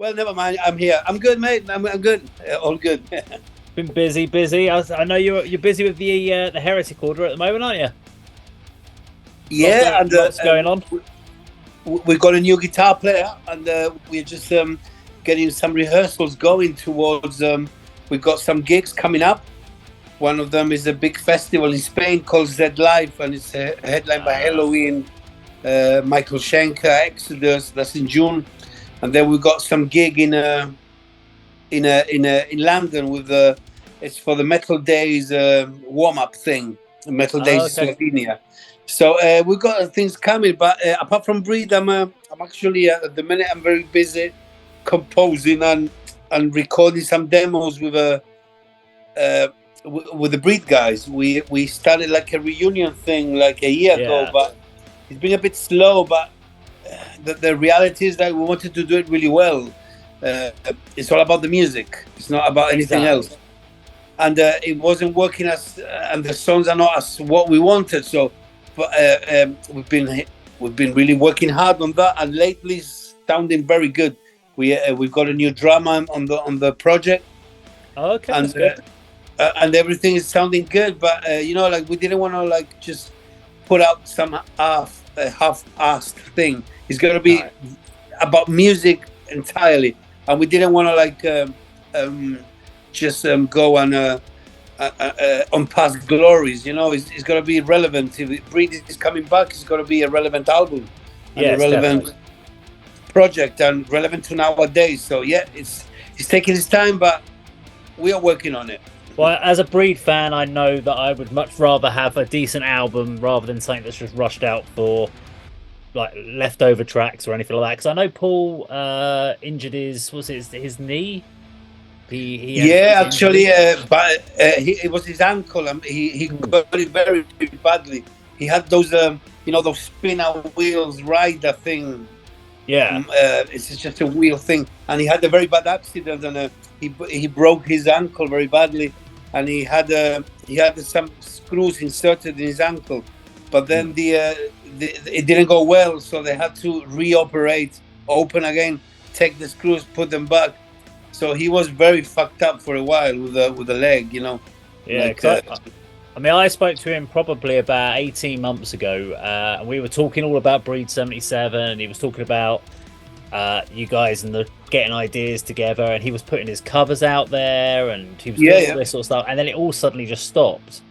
Well, never mind. I'm here. I'm good, mate. I'm good. All good. Been busy. I know you're busy with the Heretic order at the moment, aren't you? Yeah, and Lots going on. we got a new guitar player, and we're just getting some rehearsals going towards. We've got some gigs coming up. One of them is a big festival in Spain called Z Live, and it's headlined by Halloween, Michael Schenker, Exodus. That's in June, and then we got some gig in London with it's for the Metal Days warm up thing. Metal Days Okay. Slovenia. So we've got things coming, but apart from Breed, I'm actually at the minute I'm very busy composing and recording some demos with the Breed guys. We started like a reunion thing like a year ago, but it's been a bit slow. But the reality is that we wanted to do it really well. It's all about the music. It's not about anything else. And it wasn't working and the songs are not as what we wanted. So, but we've been really working hard on that, and lately it's sounding very good. We've got a new drummer on the project. Okay, and, that's good. And everything is sounding good, but like we didn't want to like just put out some half-assed thing. It's gonna be about music entirely, and we didn't want to like just go on past glories. It's got to be relevant. If Breed is coming back, it's got to be a relevant album and a relevant project and relevant to nowadays. So yeah, it's taking its time, but we are working on it. Well, as a Breed fan, I know that I would much rather have a decent album rather than something that's just rushed out for like leftover tracks or anything like that. Because I know Paul injured his knee. Actually, but it was his ankle. He got it very, very badly. He had those those spin-out wheels rider thing. Yeah, it's just a wheel thing, and he had a very bad accident, and he broke his ankle very badly, and he had some screws inserted in his ankle, but then it didn't go well, so they had to reoperate, open again, take the screws, put them back. So he was very fucked up for a while with the leg, Yeah, I spoke to him probably about 18 months ago, and we were talking all about Breed 77, and he was talking about you guys and getting ideas together, and he was putting his covers out there, and he was doing all this sort of stuff, and then it all suddenly just stopped.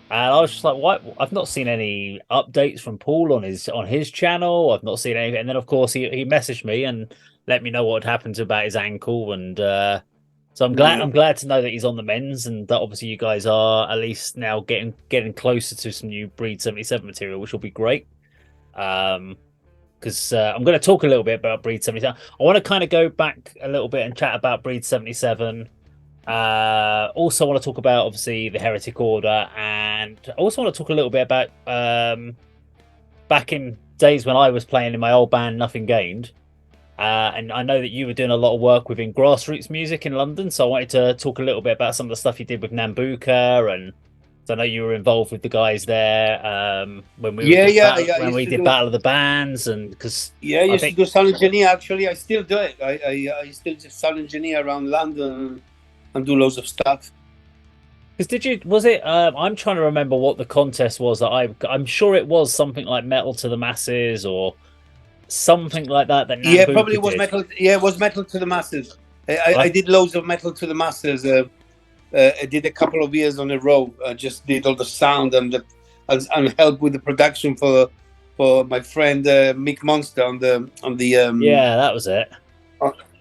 And I was just like, "What? I've not seen any updates from Paul on his channel. I've not seen anything." And then, of course, he messaged me and let me know what had happened about his ankle, and so I'm glad to know that he's on the mends, and that obviously you guys are at least now getting closer to some new Breed 77 material, which will be great. Because I'm going to talk a little bit about Breed 77. I want to kind of go back a little bit and chat about Breed 77. Also want to talk about obviously the Heretic Order, and I also want to talk a little bit about back in days when I was playing in my old band Nothing Gained. And I know that you were doing a lot of work within grassroots music in London, so I wanted to talk a little bit about some of the stuff you did with Nambuka, and so I know you were involved with the guys there when we did Battle of the Bands, and because I used to do sound engineer. Actually, I still do it. I still do sound engineer around London and do loads of stuff. Because I'm trying to remember what the contest was that I'm sure it was something like Metal to the Masses or something like that. That probably was metal. Yeah, it was Metal to the Masses. I did loads of Metal to the Masses. I did a couple of years on a row. I just did all the sound and helped with the production for my friend Mick Monster on the that was it.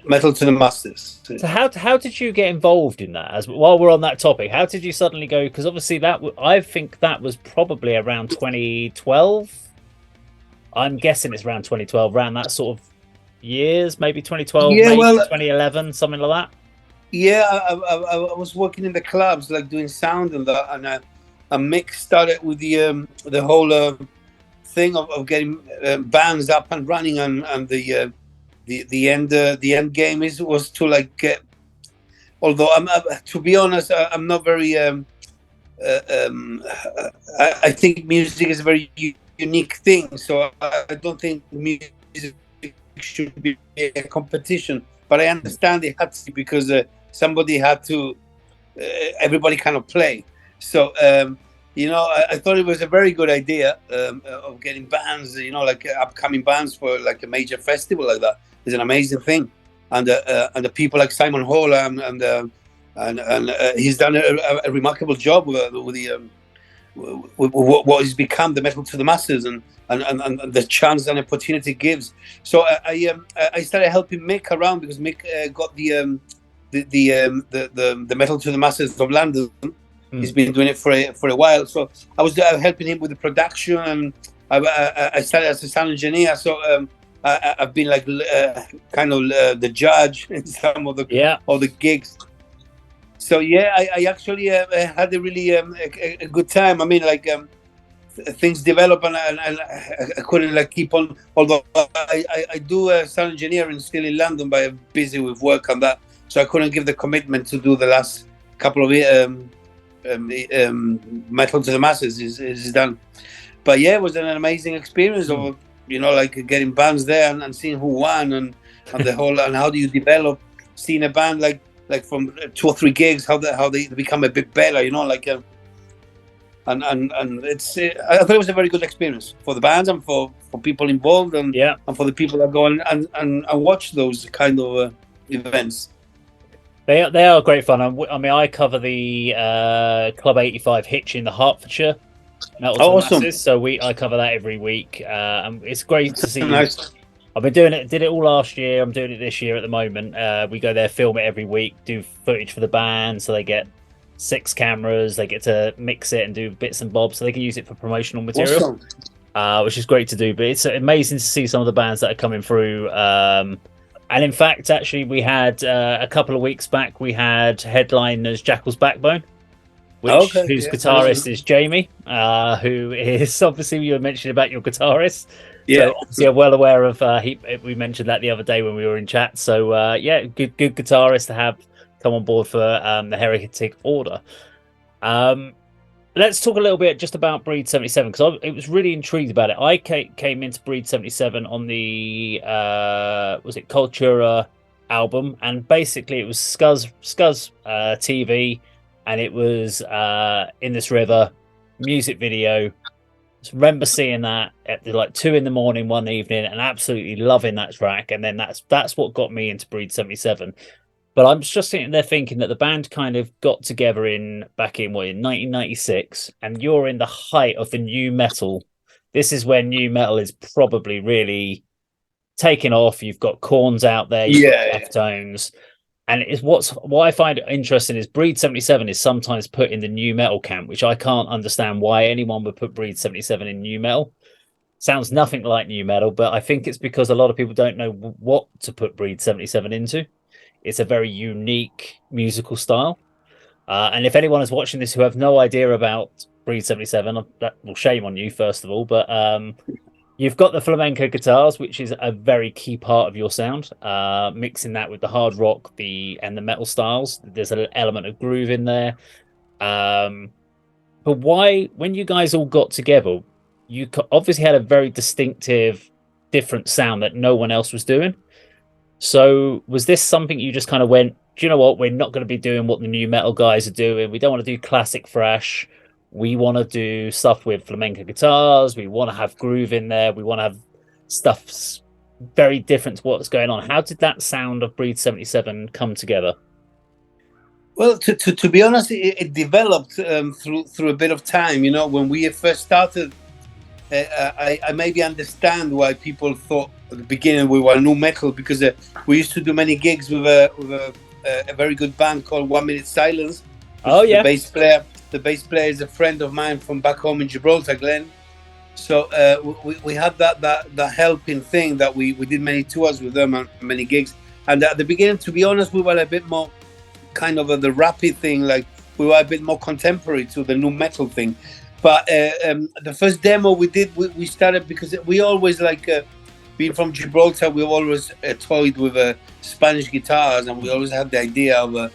Metal to the Masses. So how did you get involved in that? As while we're on that topic, how did you suddenly go? Because obviously I think that was probably around 2012. I'm guessing it's around 2012, around that sort of years, maybe 2012, maybe 2011, something like that. Yeah, I was working in the clubs, like doing sound and that, and Mick started with the whole thing of getting bands up and running, and the end game was to like get. Although to be honest, I'm not very. I think music is a very unique thing, so I don't think music should be a competition. but I understand it had to because somebody had to. Everybody kind of play. So I thought it was a very good idea of getting bands. Like upcoming bands for like a major festival like that is an amazing thing, and the people like Simon Hall and he's done a remarkable job with what has become the metal to the masses and the chance and opportunity it gives. So I started helping Mick around because Mick got the metal to the masses of London. He's been doing it for a while. So I was helping him with the production, and I started as a sound engineer. So I've been like kind of the judge in some of the gigs. So yeah, I actually had a really a good time. I mean, like things develop, and I couldn't like keep on. Although I do sound engineering still in London, but I'm busy with work on that, so I couldn't give the commitment to do the last couple of metal to the masses is done. But yeah, it was an amazing experience of like getting bands there and seeing who won and the whole and how do you develop seeing a band like from 2 or 3 gigs, how they become a bit better, like and it's I thought it was a very good experience for the bands and for people involved and for the people that go and watch those kind of events. They are great fun. I mean, I cover the Club 85 Hitch in the Hertfordshire. Awesome. So I cover that every week. It's great to see. Nice. I've been doing it. Did it all last year. I'm doing it this year at the moment. We go there, film it every week, do footage for the band, so they get 6 cameras. They get to mix it and do bits and bobs, so they can use it for promotional material, which is great to do. But it's amazing to see some of the bands that are coming through. And in fact, actually, we had a couple of weeks back, we had headliners Jackal's Backbone, whose guitarist is Jamie, who is obviously you were mentioning about your guitarist. Yeah, so obviously I'm well aware of. We mentioned that the other day when we were in chat. So good guitarist to have come on board for the Heretic Order. Let's talk a little bit just about Breed 77 because I was really intrigued about it. I came into Breed 77 on the was it Cultura album, and basically it was Scuzz TV, and it was In This River music video. I remember seeing that at like 2 a.m. one evening and absolutely loving that track, and then that's what got me into Breed 77. But I'm just sitting there thinking that the band kind of got together back in 1996, and you're in the height of the new metal. This is when new metal is probably really taking off. You've got Korns out there, you've got Deftones, and it's what I find interesting is Breed 77 is sometimes put in the new metal camp, which I can't understand why anyone would put Breed 77 in new metal. Sounds nothing like new metal, but I think it's because a lot of people don't know what to put Breed 77 into. It's a very unique musical style. And if anyone is watching this who have no idea about Breed 77, shame on you, first of all. But you've got the flamenco guitars, which is a very key part of your sound. Mixing that with the hard rock and the metal styles. There's an element of groove in there. But why, when you guys all got together, you obviously had a very distinctive, different sound that no one else was doing. So was this something you just kind of went, do you know what, we're not going to be doing what the new metal guys are doing. We don't want to do classic thrash. We want to do stuff with flamenco guitars. We want to have groove in there. We want to have stuff very different to what's going on. How did that sound of Breed 77 come together? Well, to be honest, it developed through a bit of time. When we first started, I maybe understand why people thought at the beginning we were new metal, because we used to do many gigs with a very good band called 1 Minute Silence. Oh yeah, the bass player is a friend of mine from back home in Gibraltar, Glenn. So we had that helping thing that we did many tours with them and many gigs. And at the beginning, to be honest, we were a bit more kind of the rapid thing, like we were a bit more contemporary to the new metal thing. But the first demo we did, we started because we always being from Gibraltar, we always toyed with Spanish guitars, and we always had the idea of.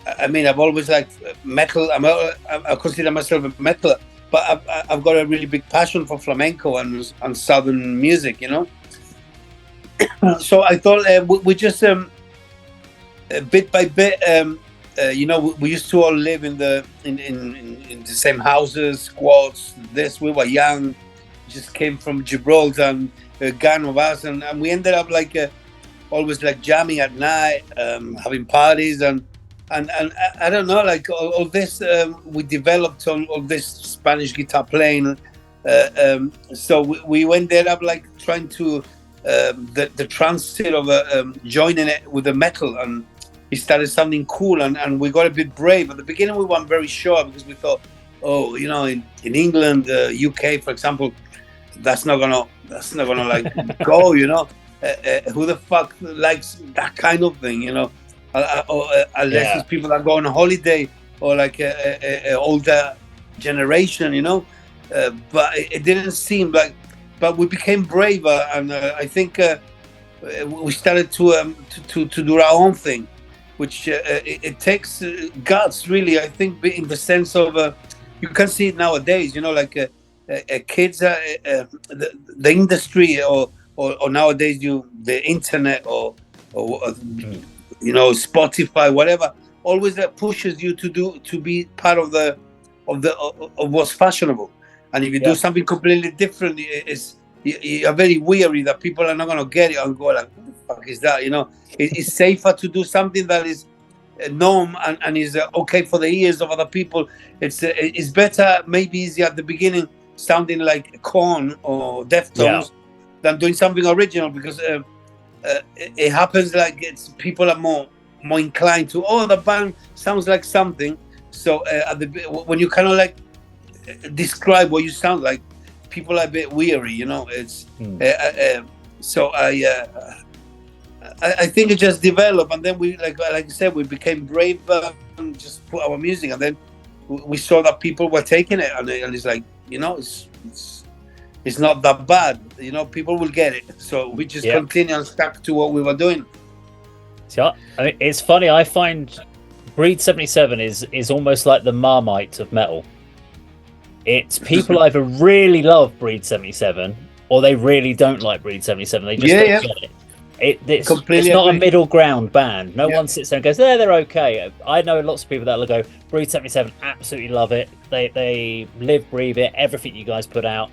I've always liked metal. I consider myself a metaler, but I've got a really big passion for flamenco and southern music, So I thought we just bit by bit, we used to all live in the same houses, squads. We were young, just came from Gibraltar, and a gang of us, and we ended up like always like jamming at night, having parties, and I don't know, like all this we developed on all this Spanish guitar playing. So we ended up like trying to the transit of joining it with the metal, and it started sounding cool, and we got a bit brave. At the beginning we weren't very sure, because we thought, oh, in England, UK, for example, that's not gonna like go, who the fuck likes that kind of thing, unless it's people that go on a holiday, or like a older generation, but it didn't seem like. But we became braver, and I think we started to do our own thing, which it takes guts, really. I think, in the sense of you can see it nowadays, like kids, the industry, or nowadays the internet, or Spotify, whatever, always pushes you to be part of what's fashionable. And if you do something completely different, you're very weary that people are not going to get it and go like, what the fuck is that? It's safer to do something that is known and is okay for the ears of other people. It's better, maybe easier at the beginning, sounding like Korn or Deftones, than doing something original, because it happens like people are more inclined to, the band sounds like something. So when you kind of like describe what you sound like, people are a bit weary, so I think it just developed, and then we like I said, we became braver and just put our music, and then we saw that people were taking it, and it's like, it's not that bad, people will get it, so we just continue and stuck to what we were doing. So I mean, it's funny, I find Breed 77 is almost like the Marmite of metal. It's people either really love Breed 77 or they really don't like Breed 77. They just don't get it. It's not a middle ground band. No one sits there and goes, they're okay. I know lots of people that will go, Breed 77, absolutely love it. They live, breathe it, everything you guys put out.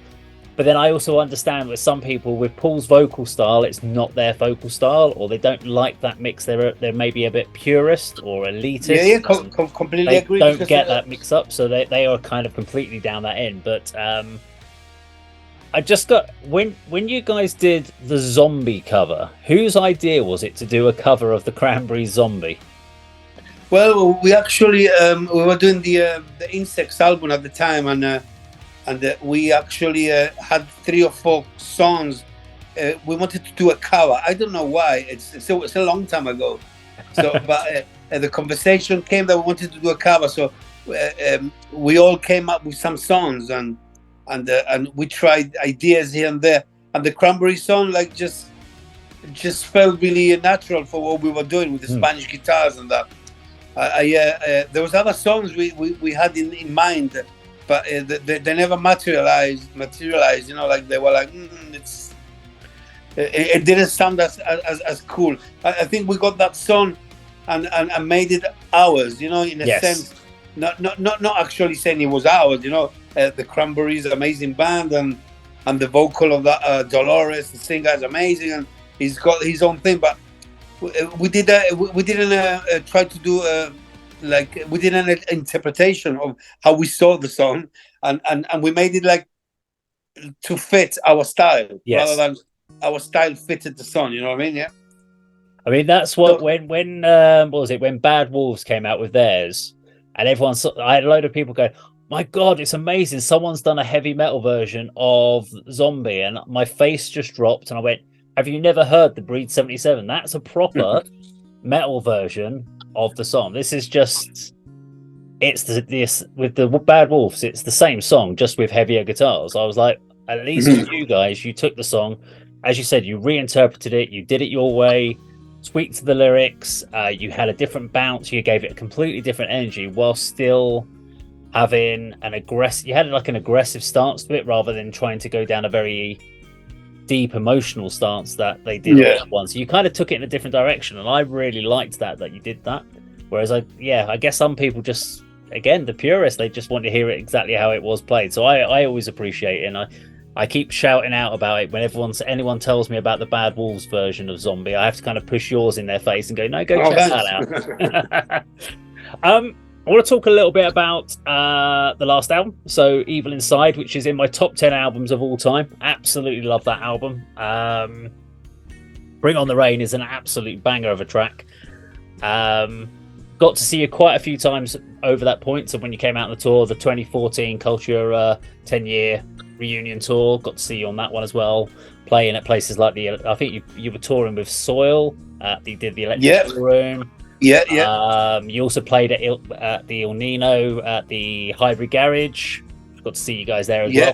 But then I also understand with some people, with Paul's vocal style, it's not their vocal style, or they don't like that mix. They're maybe a bit purist or elitist. Completely agree. Don't get that mix up, so they are kind of completely down that end. But I just got, when you guys did the Zombie cover, whose idea was it to do a cover of the Cranberries' Zombie? Well, we actually we were doing the Insects album at the time, and we actually had 3 or 4 songs. We wanted to do a cover. I don't know why. It's a long time ago. So, but the conversation came that we wanted to do a cover. So we all came up with some songs, and we tried ideas here and there. And the Cranberry song, like, just felt really natural for what we were doing with the Spanish guitars and that. There was other songs we had in mind, but they never materialized. Like they were like, it didn't sound as cool. I think we got that song and made it ours, in a sense. Not actually saying it was ours, the Cranberries, amazing band, and the vocal of that Dolores, the singer, is amazing, and he's got his own thing. But we didn't try to do we did an interpretation of how we saw the song, and we made it like to fit our style, rather than our style fitted the song. You know what I mean? Yeah. I mean, that's what when what was it, when Bad Wolves came out with theirs, and I had a load of people go, my God, it's amazing, someone's done a heavy metal version of Zombie, and my face just dropped, and I went, have you never heard the Breed 77? That's a proper metal version of the song. This is just, it's this with the Bad Wolves, it's the same song, just with heavier guitars. I was like, at least you guys, you took the song, as you said, you reinterpreted it, you did it your way, tweaked the lyrics, you had a different bounce, you gave it a completely different energy while still having an aggressive stance to it, rather than trying to go down a very deep emotional stance that they did on that one. So you kind of took it in a different direction, and I really liked that you did that. Whereas I guess some people just, again, the purists, they just want to hear it exactly how it was played. So I always appreciate it, and I keep shouting out about it when anyone tells me about the Bad Wolves version of Zombie. I have to kind of push yours in their face and go, no, go check that out. I want to talk a little bit about the last album, so Evil Inside, which is in my top 10 albums of all time. Absolutely love that album. Bring on the Rain is an absolute banger of a track. Got to see you quite a few times over that point. So when you came out on the tour, the 2014 Culture 10-year reunion tour, got to see you on that one as well, playing at places like I think you were touring with Soil. You did the Electric Room. Yeah. You also played at the El Nino at the Hybrid Garage. Got to see you guys there as well.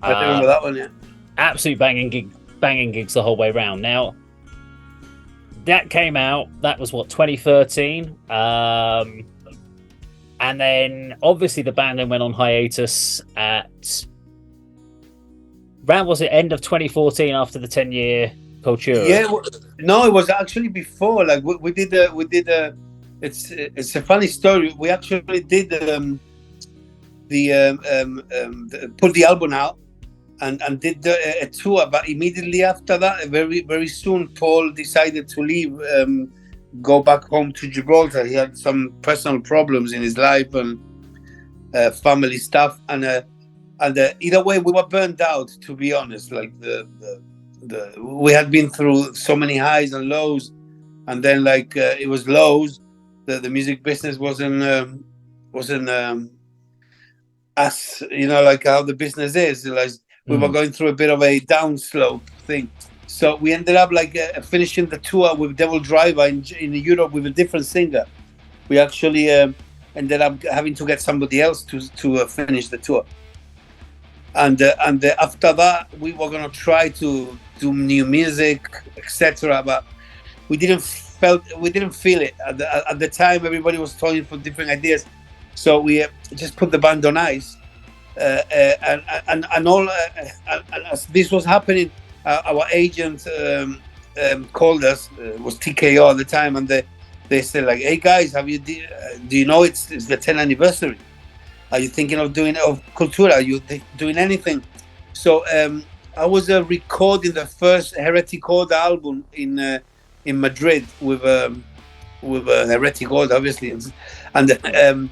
I remember that one. Yeah, absolute banging gigs the whole way around. Now that came out. That was 2013. And then obviously the band then went on hiatus at was it end of 2014 after the 10-year Culture? Yeah, no, it was actually before. Like we did it's a funny story. We actually did put the album out and did a tour, but immediately after that, very very soon, Paul decided to leave, go back home to Gibraltar. He had some personal problems in his life and family stuff, and either way, we were burned out, to be honest. Like we had been through so many highs and lows, and then it was lows. The music business wasn't as like how the business is. Like we were going through a bit of a downslope thing. So we ended up finishing the tour with Devil Driver in Europe with a different singer. We actually ended up having to get somebody else to finish the tour. And after that, we were gonna try to do new music, etc. But we didn't feel it at the time. Everybody was toying for different ideas, so we just put the band on ice. And all as this was happening, our agent called us. It was TKO at the time, and they said "Hey guys, do you know it's the 10th anniversary? Are you thinking of doing Cultura? Are you doing anything?" So I was recording the first Heretic album in Madrid with Heretic, obviously, and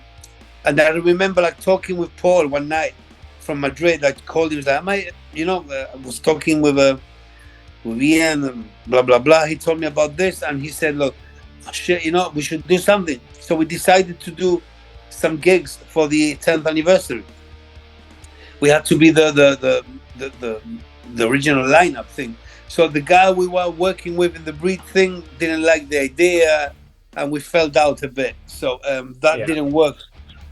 I remember talking with Paul one night from Madrid. I called him, I was talking with Ian and blah blah blah. He told me about this, and he said, "Look, shit, we should do something." So we decided to do some gigs for the 10th anniversary. We had to be the original lineup thing. So the guy we were working with in the Breed thing didn't like the idea, and we fell out a bit. So that didn't work.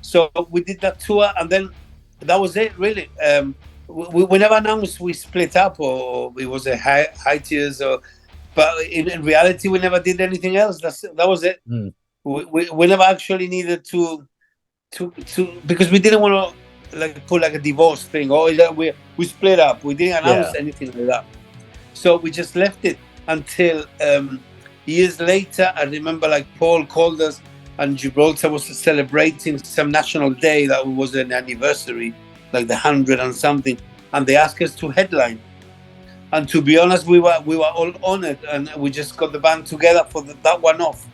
So we did that tour, and then that was it, really. We never announced we split up, or it was a hiatus, but in reality, we never did anything else. That was it. We never actually needed to because we didn't want to put a divorce thing, or we split up. We didn't announce anything like that. So we just left it until years later. I remember Paul called us, and Gibraltar was celebrating some national day that was an anniversary, the 100 and something, and they asked us to headline. And to be honest, we were all honored, and we just got the band together for that one off,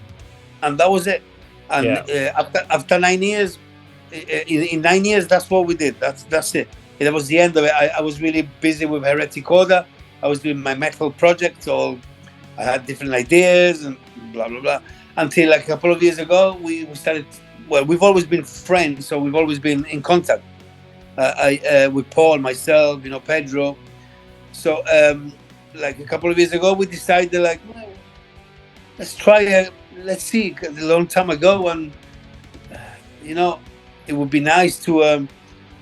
and that was it. And after 9 years, in 9 years, that's what we did. That's it. That was the end of it. I was really busy with Heretic Order. I was doing my metal project, so I had different ideas and blah blah blah. Until a couple of years ago, we started. Well, we've always been friends, so we've always been in contact. With Paul, myself, Pedro. So, a couple of years ago, we decided let's try. Let's see. A long time ago, and it would be nice to.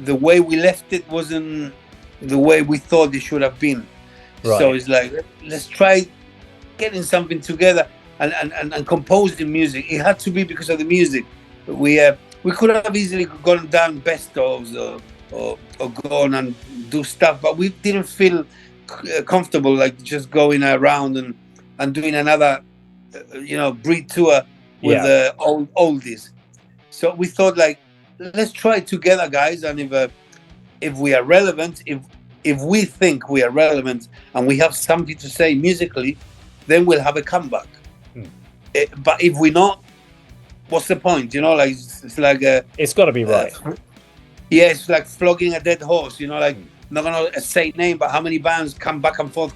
The way we left it wasn't the way we thought it should have been. Right. So it's let's try getting something together and composing music. It had to be because of the music. We could have easily gone down best ofs or gone and do stuff, but we didn't feel comfortable, like just going around and doing another, Breed tour with oldies. So we thought, like, let's try it together, guys. And if we are relevant, if we think we are relevant and we have something to say musically, then we'll have a comeback. But if we're not, what's the point? Like it's like it's got to be right. It's like flogging a dead horse. Like not gonna say name, but how many bands come back and forth,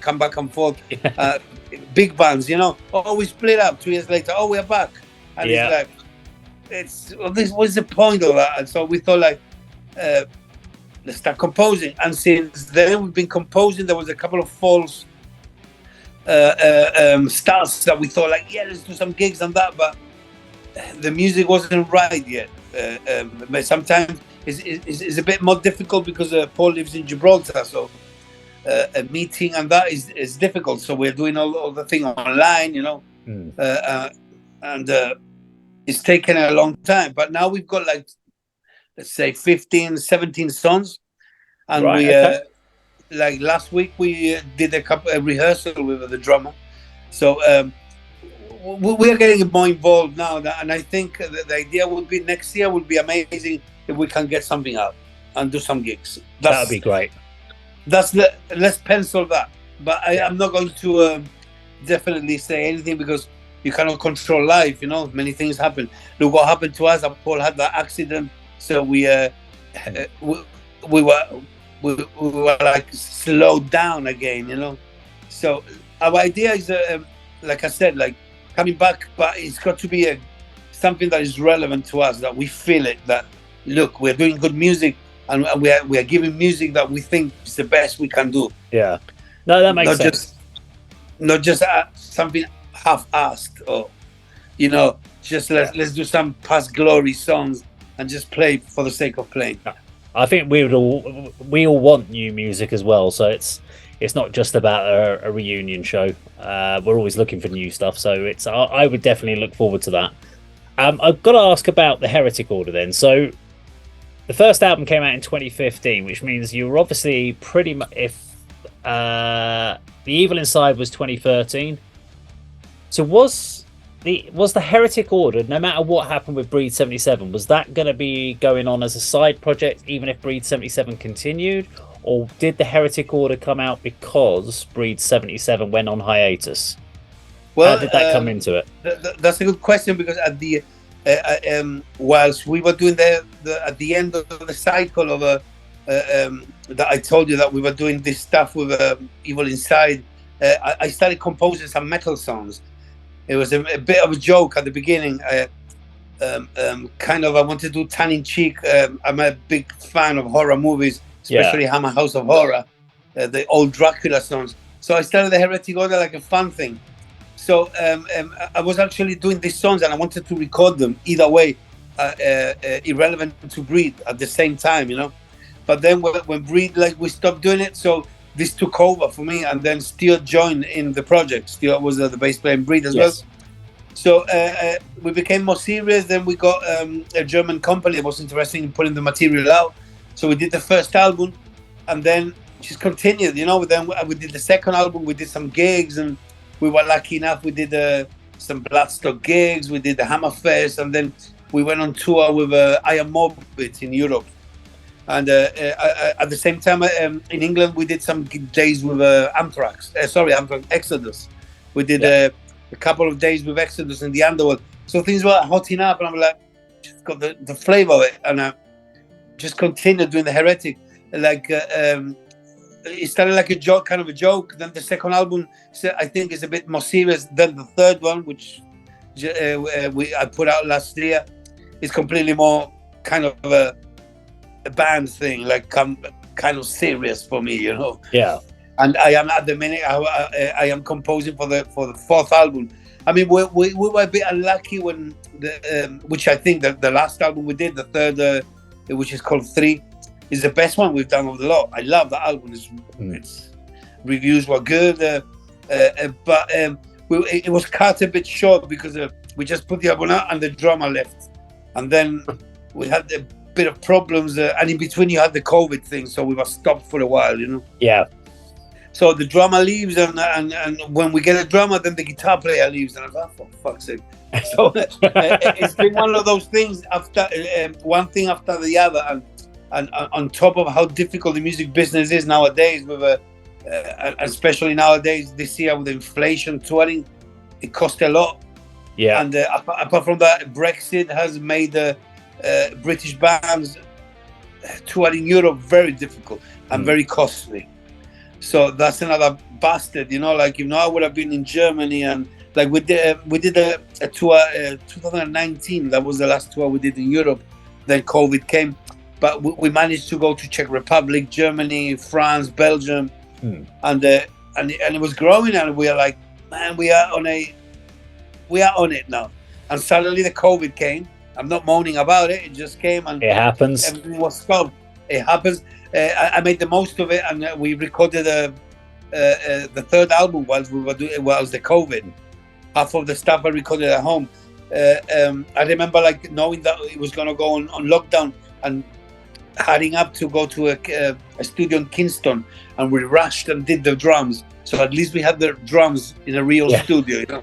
big bands. Oh, we split up 2 years later. Oh, we're back, and it's like, this was the point of that. And so we thought, like, let's start composing. And since then we've been composing. There was a couple of false starts that we thought, like, let's do some gigs and that, but the music wasn't right yet. But sometimes it's a bit more difficult because Paul lives in Gibraltar, so a meeting and that is difficult. So we're doing all the thing online, and it's taken a long time. But now we've got, like, let's say 15, 17 songs, and like last week we did a rehearsal with the drummer. So we are getting more involved now, and I think the idea would be next year would be amazing if we can get something out and do some gigs. That would be great. Let's pencil that. But I'm not going to definitely say anything because you cannot control life. Many things happen. Look what happened to us. Paul had that accident, so we were like slowed down again. So our idea is, like I said, like coming back, but it's got to be something that is relevant to us, that we feel it. That look, we're doing good music, and we are giving music that we think is the best we can do. Yeah, no, that makes sense. Not just something half-assed, or just let's do some past glory songs and just play for the sake of playing. I think we all want new music as well, so it's not just about a reunion show. We're always looking for new stuff, so I would definitely look forward to that. I've got to ask about the Heretic Order then. So the first album came out in 2015, which means you were obviously pretty much, if The Evil Inside was 2013. So was the Heretic Order, no matter what happened with Breed 77, was that going to be going on as a side project even if Breed 77 continued? Or did the Heretic Order come out because Breed 77 went on hiatus? Well, how did that come into it? That's a good question, because at the whilst we were doing at the end of the cycle of that I told you that we were doing this stuff with Evil Inside, I started composing some metal songs. It was a bit of a joke at the beginning. I wanted to do tongue-in-cheek. I'm a big fan of horror movies, especially Hammer House of Horror, the old Dracula songs. So I started the Heretic Order like a fun thing. So I was actually doing these songs, and I wanted to record them either way, irrelevant to Breed at the same time, But then when Breed, like, we stopped doing it, so this took over for me, and then Stuart joined in the project. Stuart was the bass player in Breed as well. So we became more serious. Then we got a German company that was interested in putting the material out. So we did the first album, and then just continued, Then we did the second album. We did some gigs, and we were lucky enough. We did some Bloodstock gigs. We did the Hammerfest, and then we went on tour with Iron Morbid in Europe. And at the same time, in England, we did some days with Anthrax, Exodus. We did a couple of days with Exodus in the Underworld. So things were hotting up, and I'm like, just got the flavor of it. And I just continued doing the Heretic. Like, it started like a joke, kind of a joke. Then the second album, I think, is a bit more serious than the third one, which I put out last year. It's completely more kind of a band thing, like kind of serious for me, Yeah. And I am at the minute. I am composing for the fourth album. I mean, we were a bit unlucky when which I think that the last album we did, the third, which is called 3, is the best one we've done of the lot. I love that album. Its reviews were good, but it was cut a bit short because we just put the album out and the drummer left, and then we had a bit of problems, and in between you had the COVID thing, so we were stopped for a while, Yeah. So the drummer leaves, and when we get a drummer, then the guitar player leaves, and I'm like, oh, for fuck's sake. So it's been one of those things after one thing after the other, and on top of how difficult the music business is nowadays, with especially nowadays this year with inflation, touring, it costs a lot. Yeah. And apart from that, Brexit has made British bands touring Europe very difficult and very costly. So that's another bastard, like, I would have been in Germany, and like we did a tour 2019. That was the last tour we did in Europe. Then COVID came, but we managed to go to Czech Republic, Germany, France, Belgium, and it was growing, and we are like, man, we are on it now. And suddenly the COVID came. I'm not moaning about it. It just came, and it happens. Everything was stopped. It happens. I made the most of it, and we recorded the third album whilst the COVID. Half of the stuff I recorded at home. I remember like knowing that it was going to go on lockdown, and heading up to go to a studio in Kingston, and we rushed and did the drums. So at least we had the drums in a real studio,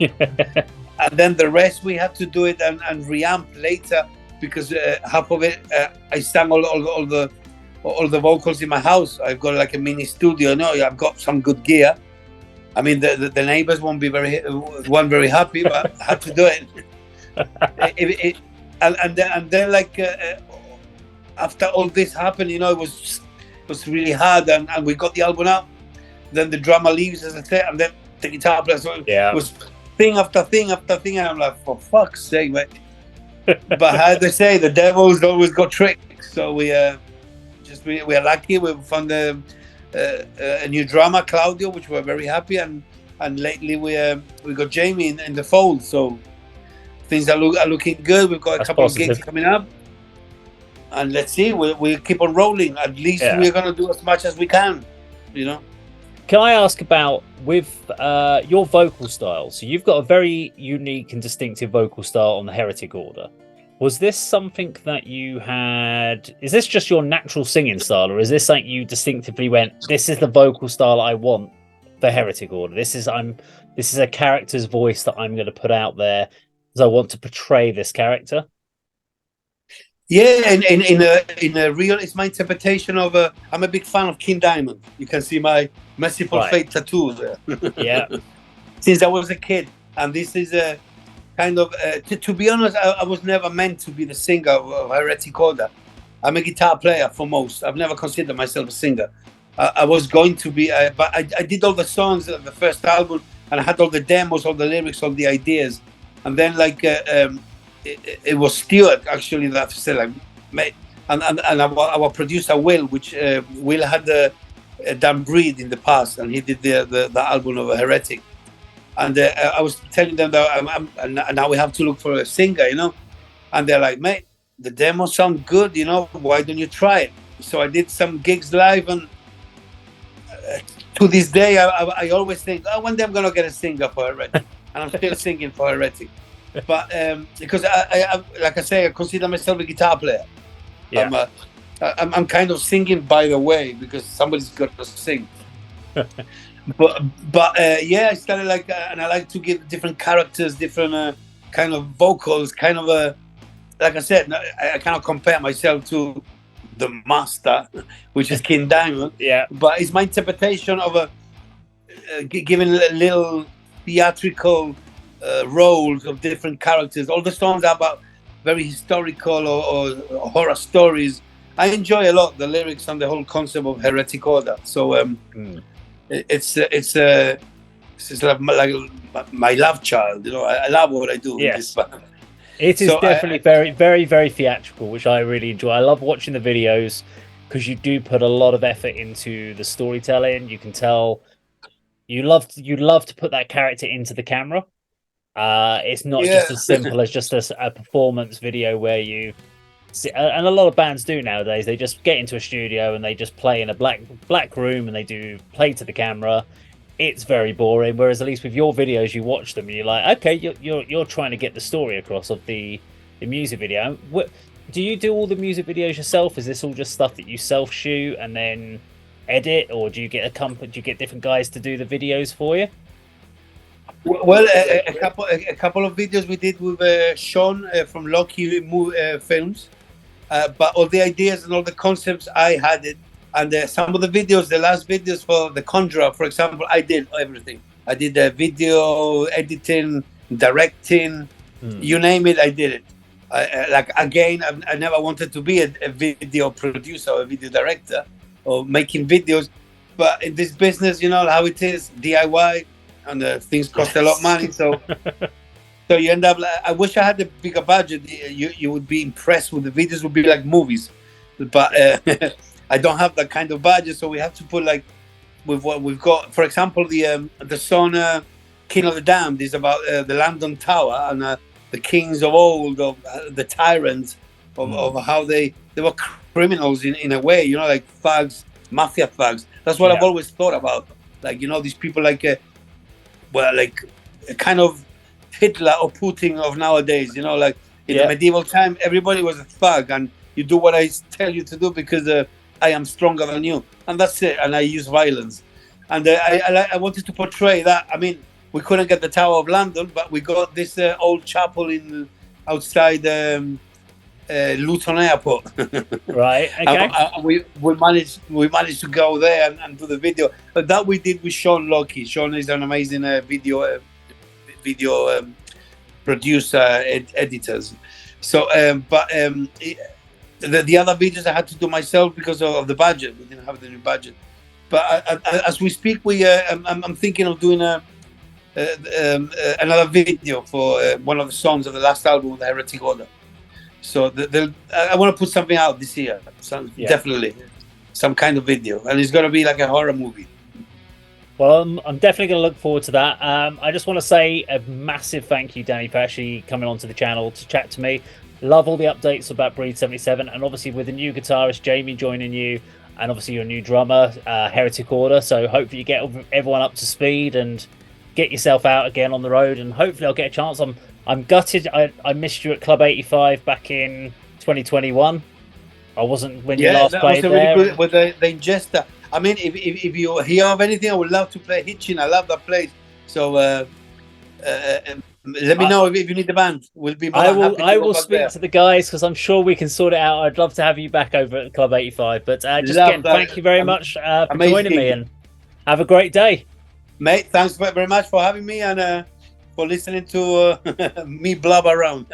And then the rest we had to do it and reamp later, because half of it I sang all the vocals in my house. I've got like a mini studio. I've got some good gear. I mean, the neighbors weren't very happy, but I had to do it. And then like after all this happened, it was really hard, and we got the album out. Then the drummer leaves, as I said, and then the guitar player was thing after thing after thing, and I'm like, for fuck's sake, mate. But how they say, the devil's always got tricks. So we are lucky. We found a new drummer, Claudio, which we're very happy, and lately we got Jamie in the fold. So things are looking good. We've got a couple of gigs coming up, and let's see. We'll keep on rolling. At least we're gonna do as much as we can. Can I ask about with your vocal style? So you've got a very unique and distinctive vocal style on the Heretic Order. Was this something that you had? Is this just your natural singing style, or is this something you distinctively went, this is the vocal style I want for Heretic Order? This is a character's voice that I'm going to put out there because I want to portray this character. Yeah, in a real, it's my interpretation of I'm a big fan of King Diamond. You can see my Merciful Fate tattoo there. Yeah. Since I was a kid, and this is a kind of to be honest, I was never meant to be the singer of Heretic Order. I'm a guitar player for most. I've never considered myself a singer. I was going to be, but I did all the songs of the first album, and I had all the demos, all the lyrics, all the ideas, and then like. It was Stuart actually that said, like, mate, and our producer Will, which Will had done Breed in the past, and he did the album of Heretic, and I was telling them that now we have to look for a singer, and they're like, mate, the demos sound good, why don't you try it? So I did some gigs live, and to this day I always think, one day I'm gonna get a singer for Heretic, and I'm still singing for Heretic. But because I like I say, I consider myself a guitar player. Yeah. I'm kind of singing by the way, because somebody's got to sing. but I started like, and I like to give different characters, different kind of vocals, kind of like I said, I cannot compare myself to the master, which is King Diamond. Yeah. But it's my interpretation of giving little theatrical roles of different characters. All the songs are about very historical or horror stories. I enjoy a lot the lyrics and the whole concept of Heretic Order. So it's like my love child. I love what I do. Yes. It is definitely very, very, very theatrical, which I really enjoy. I love watching the videos because you do put a lot of effort into the storytelling. You can tell you love to put that character into the camera. It's not just as simple as just a performance video where you see, and a lot of bands do nowadays. They just get into a studio and they just play in a black room and they do play to the camera. It's very boring. Whereas at least with your videos, you watch them and you're like, okay, you're trying to get the story across of the music video. Do you do all the music videos yourself? Is this all just stuff that you self shoot and then edit, or do you get a company? Do you get different guys to do the videos for you? Well, a couple of videos we did with Sean from Loki Films, but all the ideas and all the concepts I had it, and some of the videos, the last videos for the Conjurer, for example, I did everything. I did the video editing, directing, you name it, I did it. Like again, I never wanted to be a video producer or a video director or making videos, but in this business, you know how it is, DIY, and things cost a lot of money. So you end up. I wish I had a bigger budget. You would be impressed with the videos. Would be like movies, but I don't have that kind of budget. So we have to put like with what we've got. For example, the song "King of the Damned" is about the London Tower and the kings of old, of the tyrants, of how they were criminals in a way. You know, like thugs, mafia thugs. That's what I've always thought about. Like, you know, these people like. Well, like a kind of Hitler or Putin of nowadays, you know, like in the medieval time, everybody was a thug, and you do what I tell you to do because I am stronger than you, and that's it. And I use violence, and I wanted to portray that. I mean, we couldn't get the Tower of London, but we got this old chapel in outside Luton Airport. Right. Okay. we managed to go there and do the video. But that we did with Sean Loki. Sean is an amazing video producer, editors. So, the other videos I had to do myself because of the budget. We didn't have the new budget. But as we speak, I'm thinking of doing another video for one of the songs of the last album, the Heretic Order. So I want to put something out this year. Definitely some kind of video, and it's going to be like a horror movie. Well, I'm definitely going to look forward to that. I just want to say a massive thank you, Danny, for actually coming onto the channel to chat to me. Love all the updates about Breed 77, and obviously with the new guitarist Jamie joining you, and obviously your new drummer, Heretic Order. So hopefully you get everyone up to speed and get yourself out again on the road, and hopefully I'll get a chance. I'm gutted. I missed you at Club 85 back in 2021. I wasn't when you last played there. Yeah, really good with the Ingesta. I mean, if you hear of anything, I would love to play Hitchin. I love that place. So let me know if you need the band. We'll be. I will speak to the guys because I'm sure we can sort it out. I'd love to have you back over at Club 85. But thank you very much for joining me, and have a great day, mate. Thanks very much for having me and for listening to me blub around.